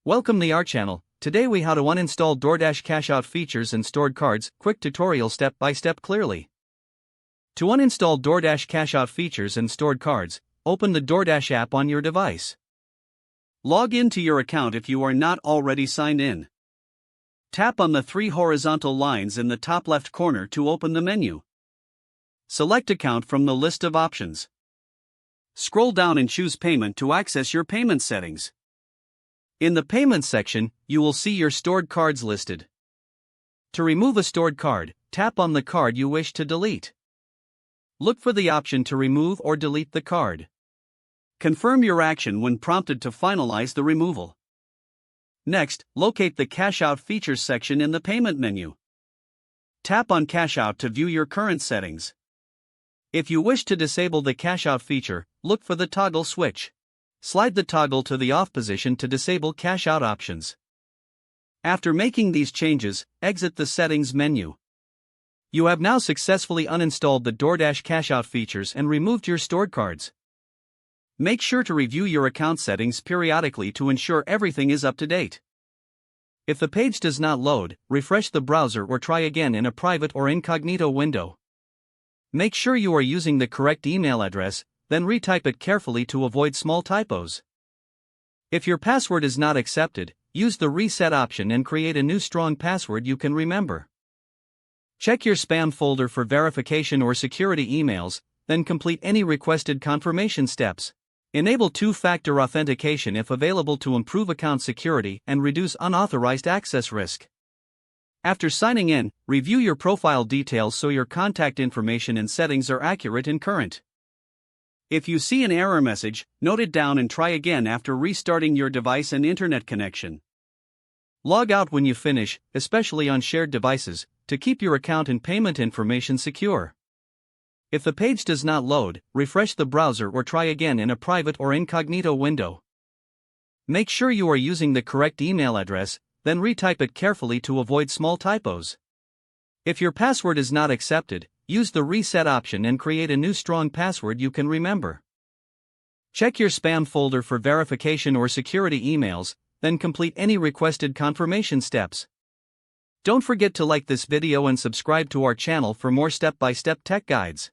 Welcome to our channel. Today we how to uninstall DoorDash Cashout features and stored cards. Quick tutorial step by step clearly. To uninstall DoorDash Cashout features and stored cards, open the DoorDash app on your device. Log into your account if you are not already signed in. Tap on the three horizontal lines in the top left corner to open the menu. Select Account from the list of options. Scroll down and choose Payment to access your payment settings. In the Payments section, you will see your stored cards listed. To remove a stored card, tap on the card you wish to delete. Look for the option to remove or delete the card. Confirm your action when prompted to finalize the removal. Next, locate the Cashout Features section in the Payment menu. Tap on Cashout to view your current settings. If you wish to disable the Cashout feature, look for the toggle switch. Slide the toggle to the off position to disable Cashout options. After making these changes, exit the Settings menu. You have now successfully uninstalled the DoorDash Cashout features and removed your stored cards. Make sure to review your account settings periodically to ensure everything is up to date. If the page does not load, refresh the browser or try again in a private or incognito window. Make sure you are using the correct email address, then retype it carefully to avoid small typos. If your password is not accepted, use the reset option and create a new strong password you can remember. Check your spam folder for verification or security emails, then complete any requested confirmation steps. Enable two-factor authentication if available to improve account security and reduce unauthorized access risk. After signing in, review your profile details so your contact information and settings are accurate and current. If you see an error message, note it down and try again after restarting your device and internet connection. Log out when you finish, especially on shared devices, to keep your account and payment information secure. If the page does not load, refresh the browser or try again in a private or incognito window. Make sure you are using the correct email address, then retype it carefully to avoid small typos. If your password is not accepted, use the reset option and create a new strong password you can remember. Check your spam folder for verification or security emails, then complete any requested confirmation steps. Don't forget to like this video and subscribe to our channel for more step-by-step tech guides.